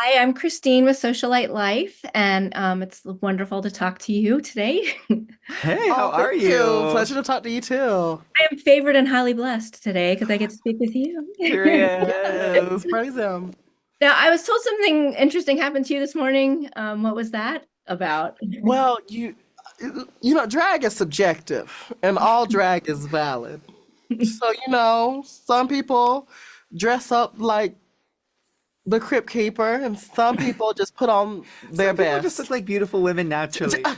Hi, I'm Christine with Socialite Life, and it's wonderful to talk to you today. Hey, how Oh, are thank you. you? Pleasure to talk to you too. I am favored and highly blessed today because I get to speak with you. Period. Yes, praise him. Now, I was told something interesting happened to you this morning. What was that about? Well, drag is subjective, and all drag is valid. So, some people dress up like the Crypt Keeper, and some people just put on their Some people just look best. like beautiful women J- j- naturally. uh,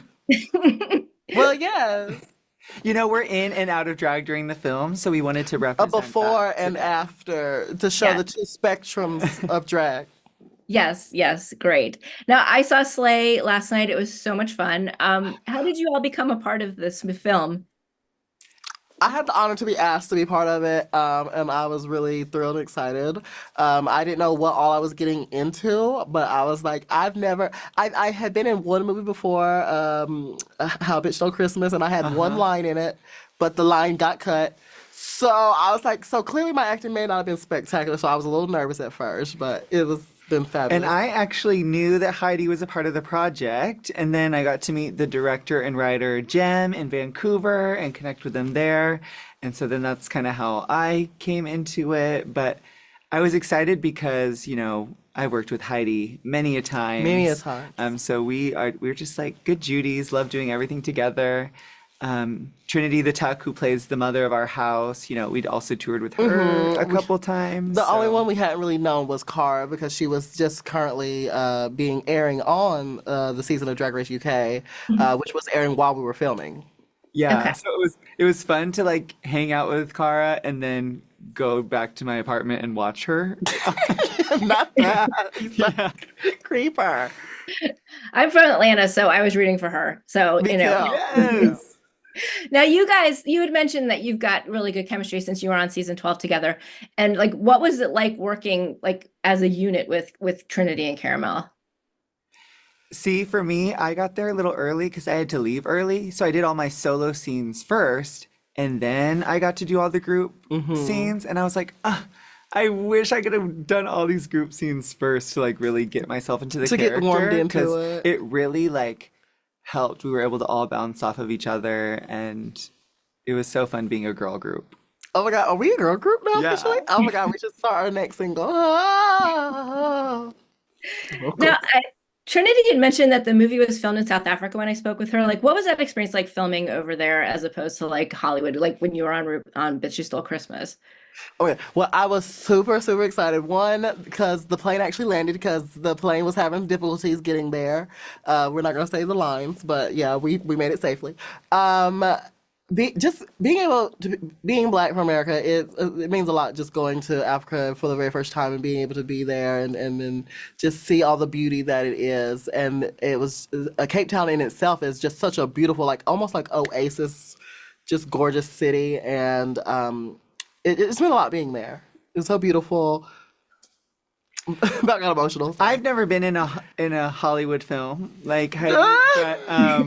Well, yes, We're in and out of drag during the film, so we wanted to a represent that before and today. after to show Yes, the two spectrums of drag. yes, yes, great. Now, I saw Slay last night. It was so much fun. How did you all become a part of this film? I had the honor to be asked to be part of it, and I was really thrilled and excited. I didn't know what all I was getting into, but I was like, I had been in one movie before, How a Bitch Stole Christmas, and I had one Uh-huh. line in it, but the line got cut. So I was like, so clearly my acting may not have been spectacular, so I was a little nervous at first, but it was been And fabulous. I actually knew that Heidi was a part of the project, and then I got to meet the director and writer Jem in Vancouver and connect with them there. And so then that's kind of how I came into it. But I was excited because, I worked with Heidi many a Many a times. times. So we're just like good Judies, love doing everything together. Trinity the Tuck, who plays the mother of our house, we'd also toured with her a hmm couple times. The only So one we hadn't really known was Cara because she was just currently being airing on the season of Drag Race UK, which was airing while we were filming. yeah, Okay. so it was fun to like hang out with Cara and then go back to my apartment and watch her. Not that. He's a Yeah. creeper. I'm from Atlanta, so I was rooting for her. So, Me too. Me too. Yes. now you guys, you had mentioned that you've got really good chemistry since you were on season 12 together. And like what was it like working like as a unit with Trinity and Caramel? See, for me, I got there a little early because I had to leave early. So I did all my solo scenes first, and then I got to do all the group hmm scenes. And I was like, ah, I wish I could have done all these group scenes first to like really get myself into the To get warmed character into because it. it really like helped. We were able to all bounce off of each other, and it was so fun being a girl group. Oh my God, are we a girl group now officially? Yeah. Oh my God, we should start our next single. Ah, Now, vocals. Trinity had mentioned that the movie was filmed in South Africa when I spoke with her. Like, what was that experience like filming over there as opposed to like Hollywood, like when you were on Bitch You Stole Christmas? Okay. Well, I was super, super excited. One, because the plane actually landed because the plane was having difficulties getting there. We're not going to say the lines, but yeah, we made it safely. Um, just being able to being Black from America, it means a lot. Just going to Africa for the very first time and being able to be there and then just see all the beauty that it is. And it was Cape Town in itself is just such a beautiful, like almost like oasis, just gorgeous city. And it's meant a lot being there. It's so beautiful. About got emotional. Sorry. I've never been in a Hollywood film like Heidi, but Ah!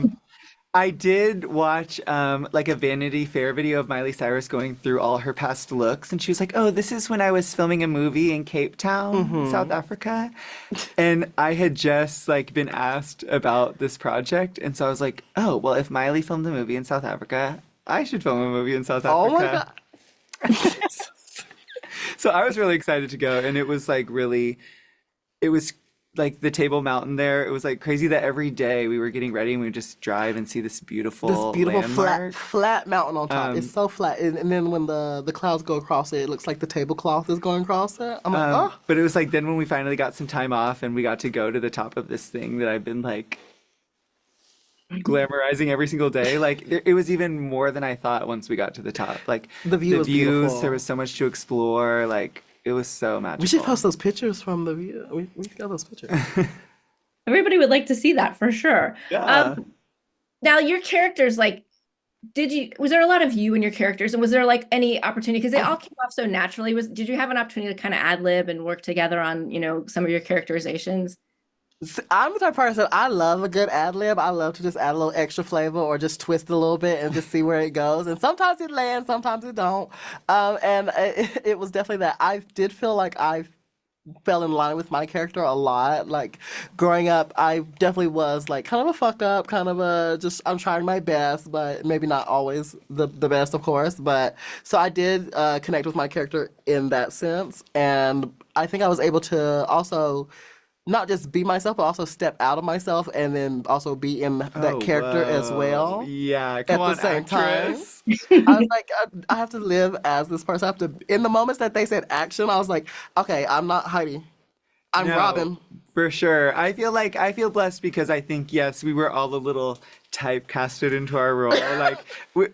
I did watch like a Vanity Fair video of Miley Cyrus going through all her past looks, and she was like, "Oh, this is when I was filming a movie in Cape Town, South hmm Africa." And I had just like been asked about this project, and so I was like, "Oh, well, if Miley filmed a movie in South Africa, I should film a movie in South Oh my Africa." God. So I was really excited to go, and it was like really it was like the Table Mountain there. It was like crazy that every day we were getting ready and we would just drive and see this This beautiful beautiful landmark. flat mountain on top. It's Um, so flat, and then when the clouds go across it, it looks like the tablecloth is going across it. I'm like, oh, but it was like then when we finally got some time off and we got to go to the top of this thing that I've been like glamorizing every single day. Like it was even more than I thought once we got to the top. Like the view the is views, there beautiful. was so much to explore. Like it was so We should magical. post those pictures from the view. We got those pictures. Everybody would like to see that for sure. Um, Yeah. now your characters, like, was there a lot of you in your characters, and was there like any opportunity because they all came off so naturally? Did you have an opportunity to kind of ad lib and work together on, some of your characterizations? I'm the type of person, I love a good ad lib. I love to just add a little extra flavor or just twist it a little bit and just see where it goes. And sometimes it lands, sometimes it don't. And it was definitely that. I did feel like I fell in line with my character a lot. Like growing up, I definitely was like kind of a fuck up, kind of a just I'm trying my best, but maybe not always the best, of course. But so I did connect with my character in that sense, and I think I was able to also not just be myself, but also step out of myself and then also be in that Oh, character as whoa. well Yeah, come at the on, same time. actress. I was like, I have to live as this person. I have to, in the moments that they said action, I was like, okay, I'm not Heidi. I'm No, Robin. for sure. I feel blessed because I think yes, we were all a little typecasted into our role. Like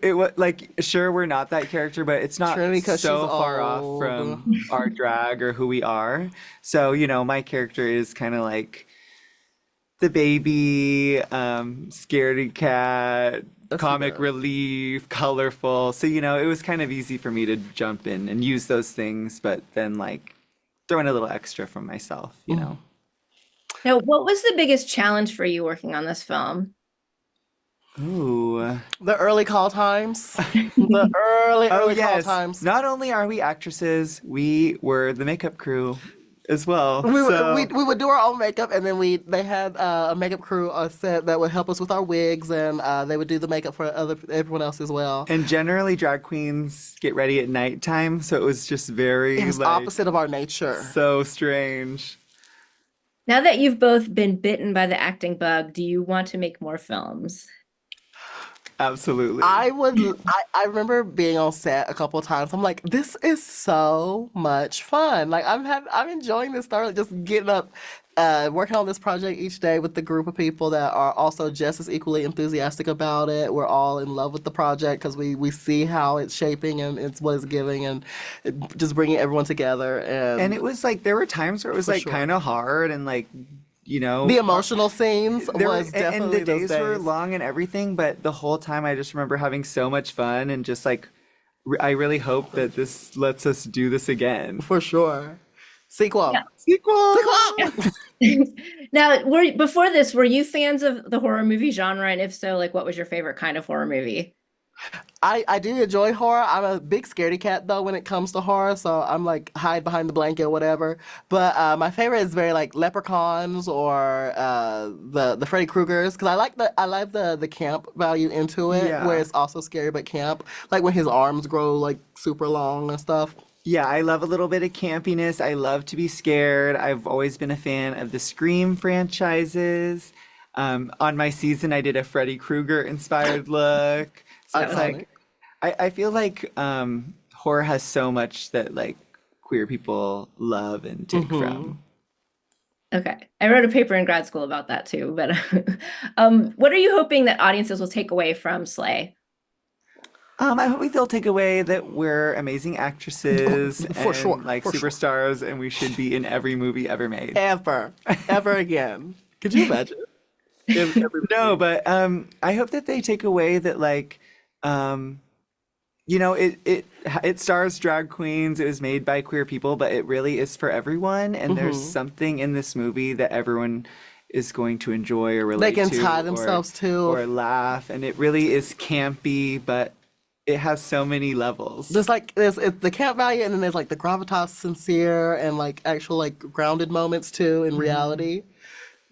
it was like sure we're not that character, but it's not Trinity, because she's so far off old. from our drag or who we are. So, my character is kind of like the baby, scaredy cat, That's comic fair. relief, colorful. So, it was kind of easy for me to jump in and use those things, but then like throw in a little extra from myself. Now, what was the biggest challenge for you working on this film? Ooh. The early call times. The Oh, early call yes. times. Not only are we actresses, we were the makeup crew as well. We So, we would do our own makeup, and then they had a makeup crew on set that would help us with our wigs, and they would do the makeup for everyone else as well. and generally drag queens get ready at nighttime, so it was just It very was like opposite of our nature. so strange. Now that you've both been bitten by the acting bug, do you want to make more films? Absolutely. I remember being on set a couple of times. I'm like, this is so much fun. Like I'm enjoying this thoroughly, just getting up, working on this project each day with the group of people that are also just as equally enthusiastic about it. We're all in love with the project because we see how it's shaping and it's what it's giving and just bringing everyone together And and it was like there were times where it was for like sure. kind of hard and like, The emotional scenes there were, was and the definitely those days were days. long and everything, but the whole time I just remember having so much fun and just like I really hope that this lets us do this again. For sure. Sequel. Yeah. Sequel. Sequel! Now, before this, were you fans of the horror movie genre? And if so, like what was your favorite kind of horror movie? I do enjoy horror. I'm a big scaredy cat though when it comes to horror, so I'm like hide behind the blanket or whatever. But my favorite is very like Leprechauns or the Freddy Kruegers because I like the camp value into it where Yeah. it's also scary but camp. Like when his arms grow like super long and stuff. Yeah, I love a little bit of campiness. I love to be scared. I've always been a fan of the Scream franchises. On my season, I did a Freddy Krueger inspired look. So it's Iconic. like, I feel like horror has so much that like queer people love and take Hmm. from. Okay. I wrote a paper in grad school about that too, but what are you hoping that audiences will take away from Slay? I hope they'll take away that we're amazing actresses For and sure, like for sure. superstars, and we should be in every movie ever made. Ever, ever again. Could you imagine? In every No, movie. but I hope that they take away that like um, it stars drag queens. It was made by queer people, but it really is for everyone. And there's Hmm. something in this movie that everyone is going to enjoy or They relate can to tie themselves to. or laugh. And it really is campy, but it has so many levels. There's like there's it's the camp value, and then there's like the gravitas, sincere, and like actual like grounded moments too in reality.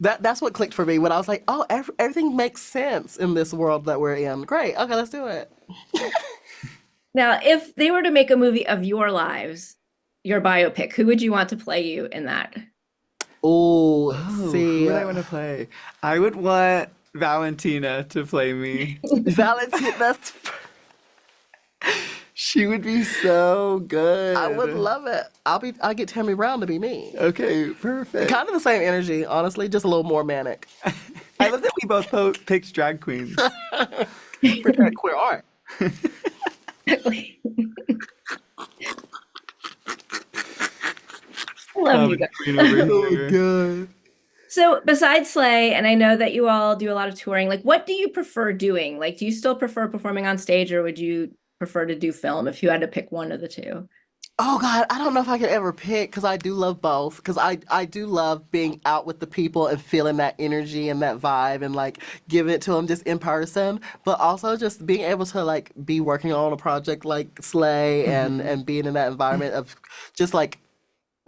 That's what clicked for me when I was like, oh, everything makes sense in this world that we're in. Great, okay, let's do it. Now, if they were to make a movie of your lives, your biopic, who would you want to play you in that? Oh, Oh, who see, would I want to play? I would want Valentina to play me. Valentine. That's She would be so I would good. love it. I'll get Tammy Brown to be me. Okay, perfect. Kind of the same energy, honestly, just a little more manic. I love that we both picked drag queens. Protect queer art. I love you guys. Queen over Oh here. god. So besides Slay, and I know that you all do a lot of touring, like what do you prefer doing? Like, do you still prefer performing on stage or would you prefer to do film if you had to pick one of the two? Oh God, I don't know if I could ever pick because I do love both. Because I do love being out with the people and feeling that energy and that vibe and like giving it to them just in person. But also just being able to like be working on a project like Slay and being in that environment of just like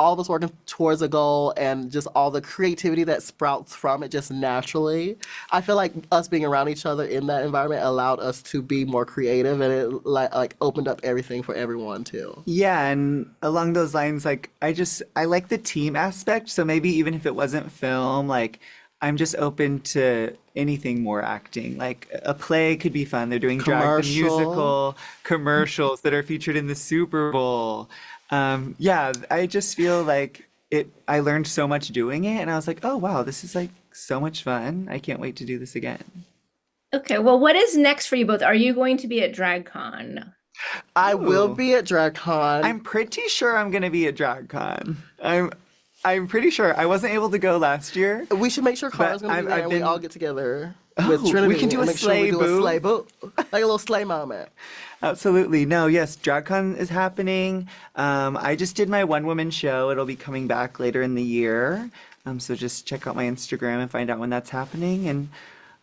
all of us working towards a goal and just all the creativity that sprouts from it just naturally. I feel like us being around each other in that environment allowed us to be more creative, and it like opened up everything for everyone too. Yeah, and along those lines, like I like the team aspect. So maybe even if it wasn't film, like I'm just open to anything more acting. Like a play could be fun. They're doing Drag the Commercial. Musical commercials that are featured in the Super Bowl. Yeah, I just feel like I learned so much doing it, and I was like, oh wow, this is like so much fun. I can't wait to do this again. Okay, well, what is next for you both? Are you going to be at DragCon? I will Ooh. be at DragCon. I'm pretty sure I'm gonna be at DragCon. I'm pretty sure. I wasn't able to go last year, We should make sure but Cara's gonna be there I've and we all been. get together with Oh, we Trinity can do and a make sure we sleigh do a boo. sleigh boo, like a little sleigh moment. Absolutely. No, yes, DragCon is happening. I just did my one woman show. It'll be coming back later in the year. So just check out my Instagram and find out when that's happening. And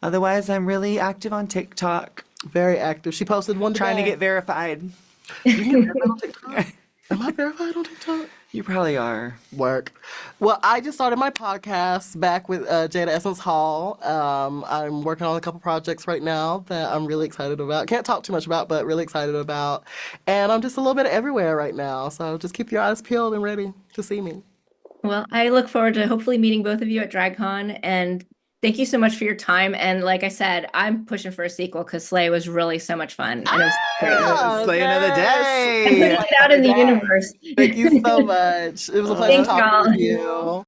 otherwise, I'm really active on TikTok, Very active. She posted one trying to today. get verified. You can get verified on TikTok. Am I verified on TikTok? You probably are. Work. Well, I just started my podcast back with Jada Essence Hall. I'm working on a couple projects right now that I'm really excited about. Can't talk too much about, but really excited about. And I'm just a little bit everywhere right now. So just keep your eyes peeled and ready to see me. Well, I look forward to hopefully meeting both of you at DragCon, and thank you so much for your time. And like I said, I'm pushing for a sequel because Slay was really so much fun, and it was great. Ah, Slay another yes. And putting day. it out in the universe. Thank you so much. It was a pleasure Thanks, talking y'all. with you.